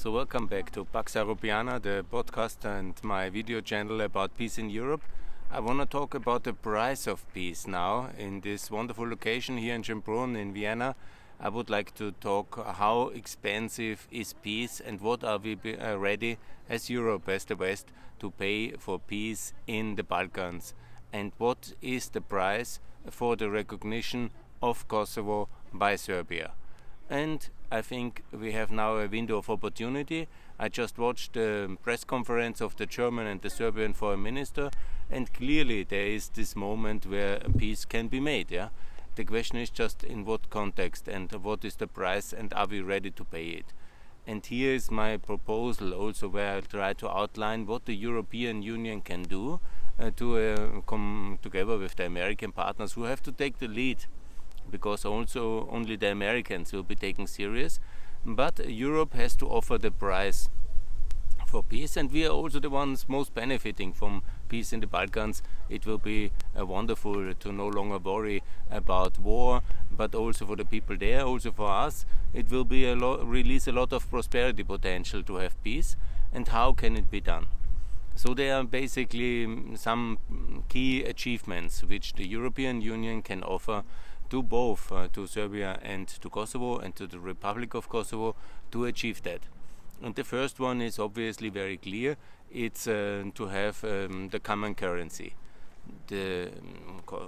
So welcome back to Pax Europiana, the podcast and my video channel about peace in Europe. I want to talk about the price of peace now in this wonderful location here in Schönbrunn in Vienna. I would like to talk how expensive is peace and what are we ready as Europe, as the West, to pay for peace in the Balkans, and what is the price for the recognition of Kosovo by Serbia. And I think we have now a window of opportunity. I just watched the press conference of the German and the Serbian foreign minister, and clearly there is this moment where peace can be made. Yeah? The question is just in what context and what is the price and are we ready to pay it. And here is my proposal also, where I try to outline what the European Union can do to come together with the American partners who have to take the lead, because also only the Americans will be taken serious. But Europe has to offer the price for peace, and we are also the ones most benefiting from peace in the Balkans. It will be wonderful to no longer worry about war, but also for the people there, also for us, it will be release a lot of prosperity potential to have peace. And how can it be done? So there are basically some key achievements which the European Union can offer to both to Serbia and to Kosovo and to the Republic of Kosovo to achieve that. And the first one is obviously very clear. It's to have the common currency.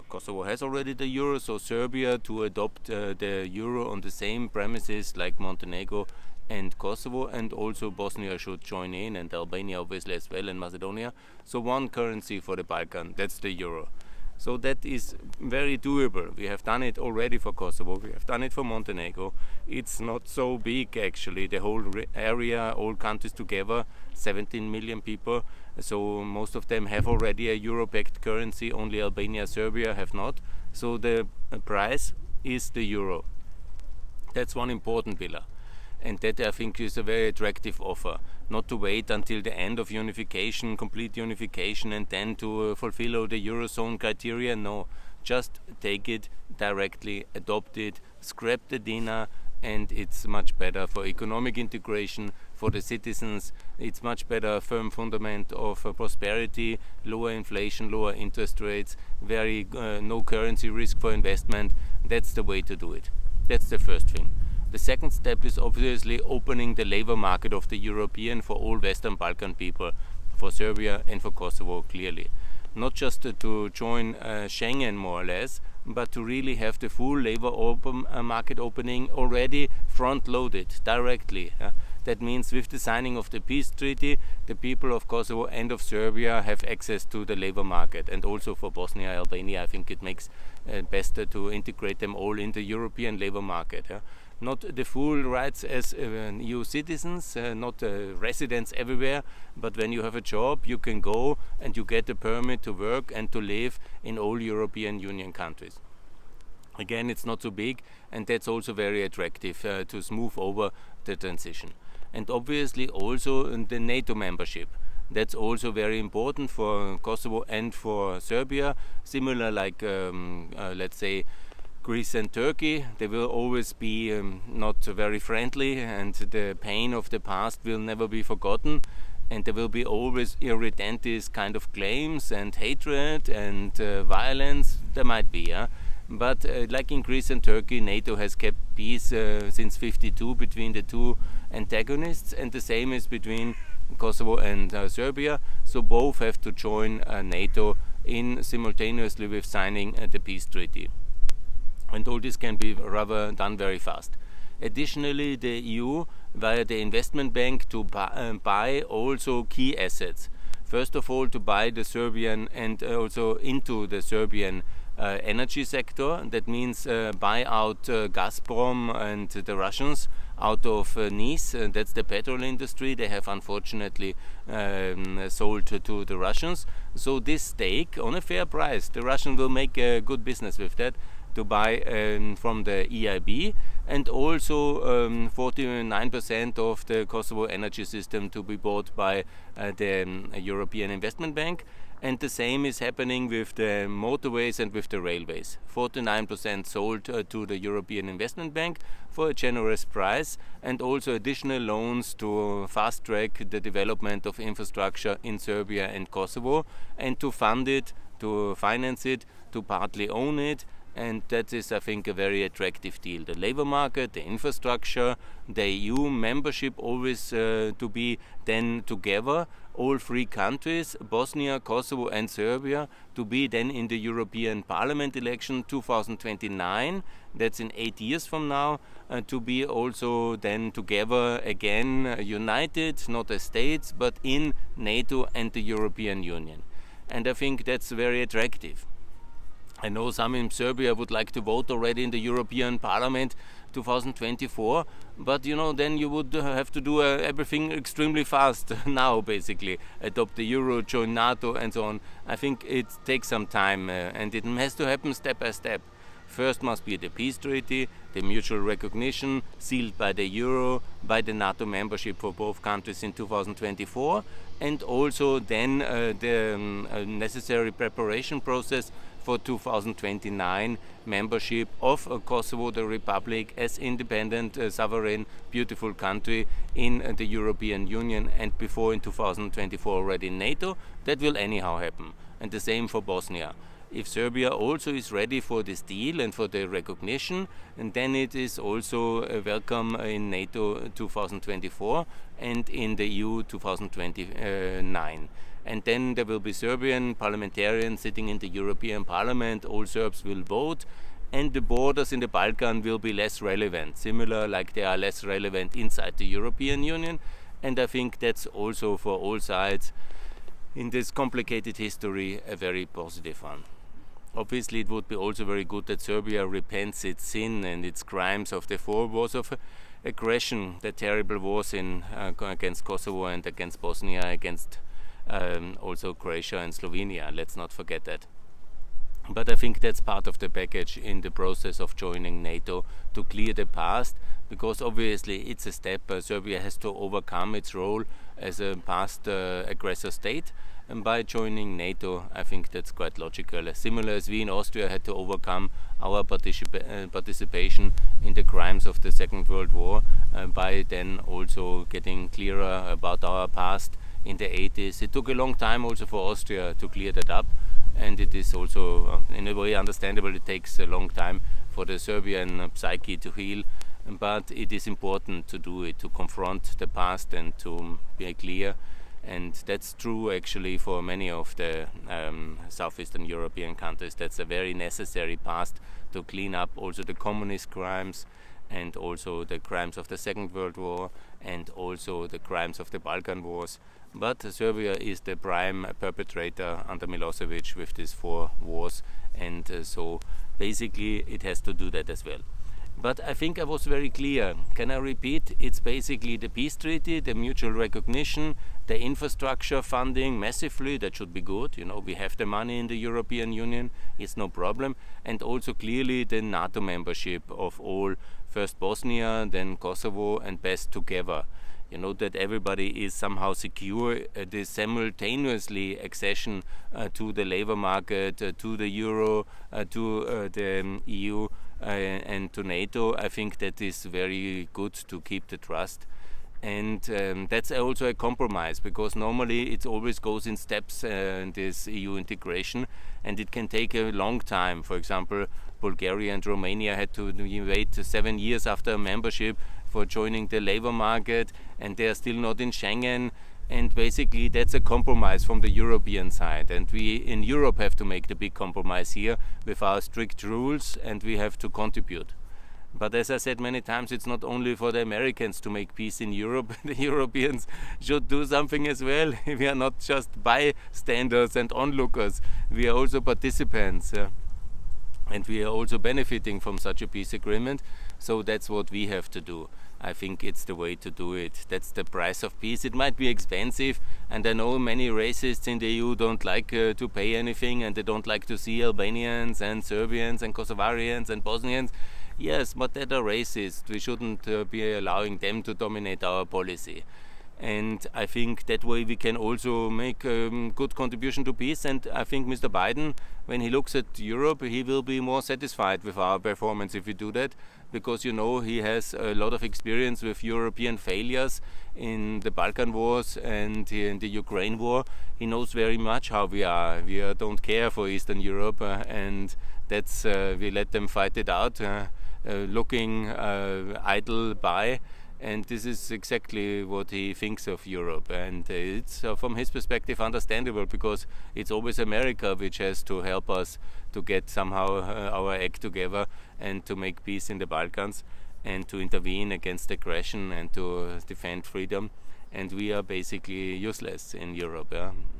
Kosovo has already the euro, so Serbia to adopt the euro on the same premises like Montenegro and Kosovo, and also Bosnia should join in, and Albania obviously as well, and Macedonia. So one currency for the Balkan, that's the euro. So that is very doable. We have done it already for Kosovo, we have done it for Montenegro. It's not so big actually, the whole area, all countries together, 17 million people. So most of them have already a euro-backed currency, only Albania, Serbia have not. So the price is the euro. That's one important pillar. And that I think is a very attractive offer. Not to wait until the end of unification, complete unification, and then to fulfill all the Eurozone criteria. No, just take it directly, adopt it, scrap the dinar, and it's much better for economic integration, for the citizens. It's much better firm fundament of prosperity, lower inflation, lower interest rates, very no currency risk for investment. That's the way to do it. That's the first thing. The second step is obviously opening the labor market of the European for all Western Balkan people, for Serbia and for Kosovo clearly. Not just to join Schengen more or less, but to really have the full labor market opening already front-loaded directly. That means with the signing of the peace treaty, the people of Kosovo and of Serbia have access to the labor market. And also for Bosnia and Albania, I think it makes best to integrate them all in the European labor market. Not the full rights as EU citizens, not residents everywhere, but when you have a job, you can go and you get a permit to work and to live in all European Union countries. Again, it's not so big, and that's also very attractive to smooth over the transition. And obviously also the NATO membership. That's also very important for Kosovo and for Serbia. Similar like, let's say, Greece and Turkey, they will always be not very friendly, and the pain of the past will never be forgotten, and there will be always irredentis kind of claims and hatred and violence. There might be, but like in Greece and Turkey, NATO has kept peace since '52 between the two antagonists, and the same is between Kosovo and Serbia. So both have to join NATO in simultaneously with signing the peace treaty. And all this can be rather done very fast. Additionally, the EU, via the investment bank, to buy also key assets. First of all, to buy the Serbian and also into the Serbian energy sector. That means buy out Gazprom and the Russians out of Nice. That's the petrol industry. They have unfortunately sold to the Russians. So this stake on a fair price, the Russian will make a good business with that, to buy from the EIB, and also 49% of the Kosovo energy system to be bought by the European Investment Bank. And the same is happening with the motorways and with the railways. 49% sold to the European Investment Bank for a generous price, and also additional loans to fast track the development of infrastructure in Serbia and Kosovo, and to fund it, to finance it, to partly own it. And that is, I think, a very attractive deal. The labor market, the infrastructure, the EU membership, always to be then together, all three countries, Bosnia, Kosovo and Serbia, to be then in the European Parliament election 2029, that's in 8 years from now, to be also then together again, united, not as states, but in NATO and the European Union. And I think that's very attractive. I know some in Serbia would like to vote already in the European Parliament 2024, but then you would have to do everything extremely fast now, basically. Adopt the euro, join NATO and so on. I think it takes some time and it has to happen step by step. First must be the peace treaty, the mutual recognition sealed by the euro, by the NATO membership for both countries in 2024, and also then the necessary preparation process for 2029 membership of Kosovo, the Republic, as independent, sovereign, beautiful country in the European Union, and before in 2024 already in NATO. That will anyhow happen. And the same for Bosnia. If Serbia also is ready for this deal and for the recognition, and then it is also welcome in NATO 2024 and in the EU 2029. And then there will be Serbian parliamentarians sitting in the European Parliament, all Serbs will vote, and the borders in the Balkan will be less relevant, similar like they are less relevant inside the European Union. And I think that's also for all sides in this complicated history a very positive one. Obviously, it would be also very good that Serbia repents its sin and its crimes of the 4 wars of aggression, the terrible wars against Kosovo and against Bosnia, against also Croatia and Slovenia. Let's not forget that. But I think that's part of the package in the process of joining NATO, to clear the past, because obviously it's a step. Serbia has to overcome its role as a past aggressor state, and by joining NATO, I think that's quite logical. Similar as we in Austria had to overcome our participation in the crimes of the Second World War, by then also getting clearer about our past in the 80s. It took a long time also for Austria to clear that up, and it is also in a way understandable. It takes a long time for the Serbian psyche to heal, but it is important to do it, to confront the past and to be clear. And that's true actually for many of the southeastern European countries. That's a very necessary past to clean up also the communist crimes, and also the crimes of the Second World War, and also the crimes of the Balkan Wars. But Serbia is the prime perpetrator under Milosevic with these 4 wars, and so basically it has to do that as well. But I think I was very clear. Can I repeat? It's basically the peace treaty, the mutual recognition, the infrastructure funding massively. That should be good. We have the money in the European Union. It's no problem. And also clearly the NATO membership of all, first Bosnia, then Kosovo, and best together. That everybody is somehow secure, the simultaneously accession to the labor market, to the euro, to the EU, and to NATO. I think that is very good to keep the trust. And that's also a compromise, because normally it always goes in steps, this EU integration, and it can take a long time. For example, Bulgaria and Romania had to wait 7 years after membership for joining the labor market, and they are still not in Schengen. And basically that's a compromise from the European side, and we in Europe have to make the big compromise here with our strict rules, and we have to contribute. But as I said many times, it's not only for the Americans to make peace in Europe. The Europeans should do something as well. We are not just bystanders and onlookers, we are also participants. And we are also benefiting from such a peace agreement. So that's what we have to do. I think it's the way to do it. That's the price of peace. It might be expensive, and I know many racists in the EU don't like to pay anything, and they don't like to see Albanians and Serbians and Kosovarians and Bosnians. Yes, but they are racist. We shouldn't be allowing them to dominate our policy. And I think that way we can also make a good contribution to peace. And I think Mr. Biden, when he looks at Europe, he will be more satisfied with our performance if we do that, because he has a lot of experience with European failures in the Balkan wars and in the Ukraine war. He knows very much how we are. We don't care for Eastern Europe, and that's we let them fight it out, looking idle by. And this is exactly what he thinks of Europe. And it's, from his perspective, understandable, because it's always America which has to help us to get somehow our act together and to make peace in the Balkans and to intervene against aggression and to defend freedom. And we are basically useless in Europe,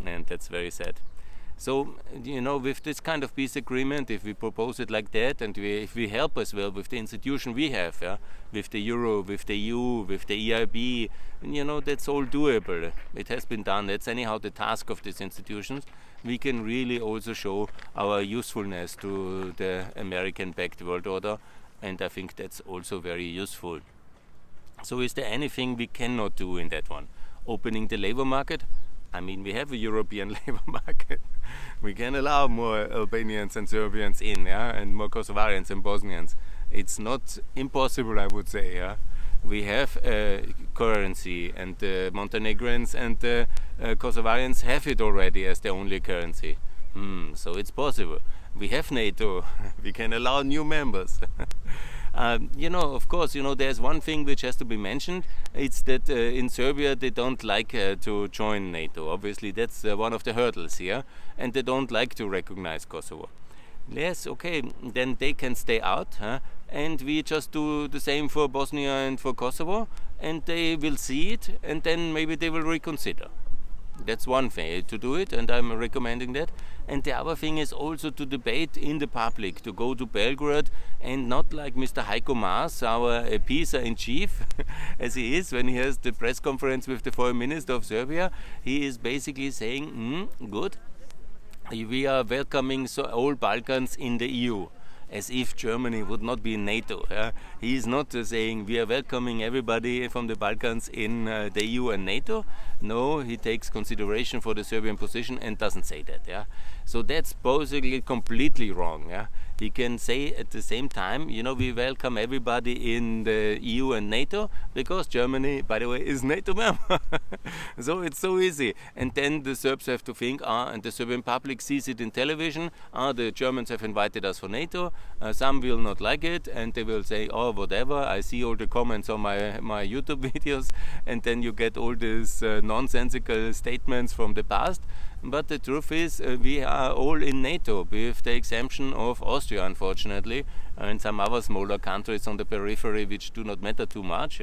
and that's very sad. So, with this kind of peace agreement, if we propose it like that, and if we help as well with the institution we have, with the Euro, with the EU, with the EIB, that's all doable. It has been done. That's anyhow the task of these institutions. We can really also show our usefulness to the American-backed world order, and I think that's also very useful. So is there anything we cannot do in that one? Opening the labor market? I mean, we have a European labor market. We can allow more Albanians and Serbians in, and more Kosovarians and Bosnians. It's not impossible, I would say. We have a currency, and the Montenegrins and the Kosovarians have it already as their only currency. So it's possible. We have NATO. We can allow new members. Of course, there's one thing which has to be mentioned. It's that in Serbia they don't like to join NATO. Obviously, that's one of the hurdles here, and they don't like to recognize Kosovo. Yes, okay, then they can stay out, and we just do the same for Bosnia and for Kosovo, and they will see it, and then maybe they will reconsider. That's one way to do it, and I'm recommending that. And the other thing is also to debate in the public, to go to Belgrade, and not like Mr. Heiko Maas, our PISA-in-chief, as he is when he has the press conference with the foreign minister of Serbia. He is basically saying, good, we are welcoming all Balkans in the EU, as if Germany would not be in NATO. He is not saying we are welcoming everybody from the Balkans in the EU and NATO. No, he takes consideration for the Serbian position and doesn't say that. So that's basically completely wrong. He can say at the same time, we welcome everybody in the EU and NATO, because Germany, by the way, is NATO member. So it's so easy. And then the Serbs have to think, and the Serbian public sees it in television, the Germans have invited us for NATO. Some will not like it, and they will say, whatever, I see all the comments on my YouTube videos, and then you get all these nonsensical statements from the past. But the truth is, we are all in NATO, with the exemption of Austria, unfortunately, and some other smaller countries on the periphery which do not matter too much.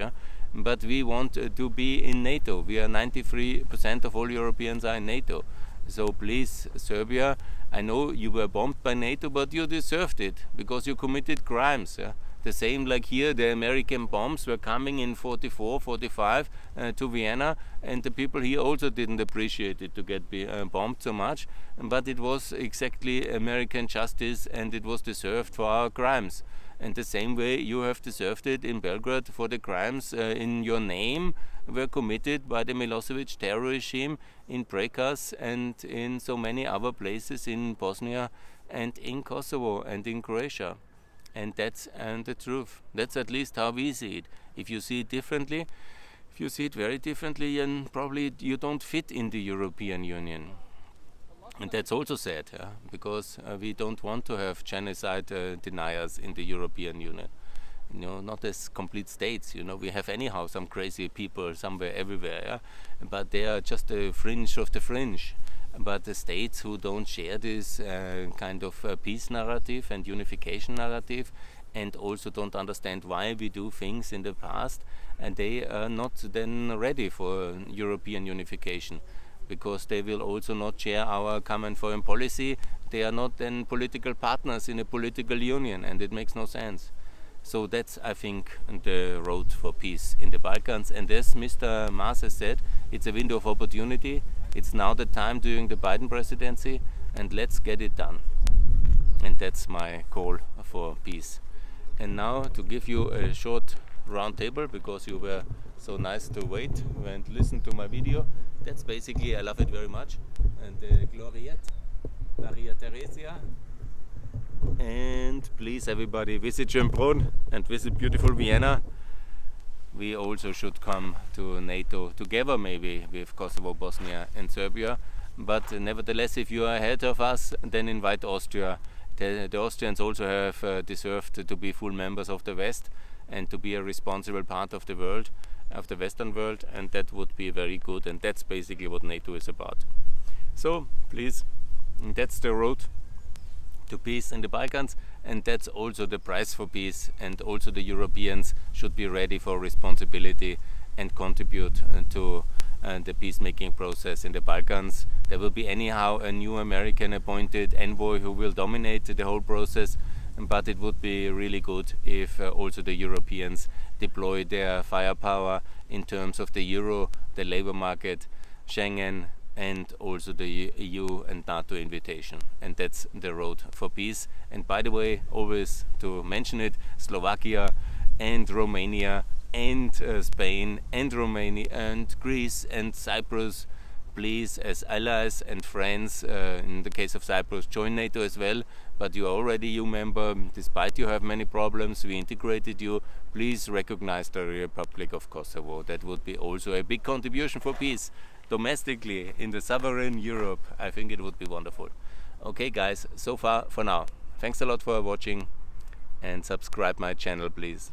But we want to be in NATO. We are 93% of all Europeans are in NATO. So please, Serbia, I know you were bombed by NATO, but you deserved it, because you committed crimes. The same like here, the American bombs were coming in 44, 45 to Vienna, and the people here also didn't appreciate it to get bombed so much, but it was exactly American justice, and it was deserved for our crimes. And the same way you have deserved it in Belgrade for the crimes in your name were committed by the Milosevic terror regime in Prekas and in so many other places in Bosnia and in Kosovo and in Croatia. And that's the truth. That's at least how we see it. If you see it differently, if you see it very differently, then probably you don't fit in the European Union. And that's also sad, because we don't want to have genocide deniers in the European Union. Not as complete states. We have anyhow some crazy people somewhere, everywhere, but they are just the fringe of the fringe. But the states who don't share this kind of peace narrative and unification narrative, and also don't understand why we do things in the past, and they are not then ready for European unification, because they will also not share our common foreign policy. They are not then political partners in a political union, and it makes no sense. So that's, I think, the road for peace in the Balkans. And as Mr. Maas has said, it's a window of opportunity. It's now the time during the Biden presidency, and let's get it done. And that's my call for peace. And now to give you a short round table, because you were so nice to wait and listen to my video. That's basically, I love it very much. And Gloriette, Maria Theresia. And please everybody visit Schönbrunn and visit beautiful Vienna. We also should come to NATO together, maybe with Kosovo, Bosnia and Serbia. But nevertheless, if you are ahead of us, then invite Austria. The Austrians also have deserved to be full members of the West and to be a responsible part of the world, of the Western world, and that would be very good, and that's basically what NATO is about. So please, that's the road to peace in the Balkans, and that's also the price for peace, and also the Europeans should be ready for responsibility and contribute to the peacemaking process in the Balkans. There will be anyhow a new American appointed envoy who will dominate the whole process, but it would be really good if also the Europeans deploy their firepower in terms of the euro, the labor market, Schengen, and also the EU and NATO invitation. And that's the road for peace. And by the way, always to mention it, Slovakia and Romania and Spain and Romania and Greece and Cyprus, please, as allies and friends, in the case of Cyprus, join NATO as well. But you are already EU member, despite you have many problems, we integrated you. Please recognize the Republic of Kosovo. That would be also a big contribution for peace domestically in the sovereign Europe. I think it would be wonderful. Okay guys, so far for now. Thanks a lot for watching and subscribe my channel please.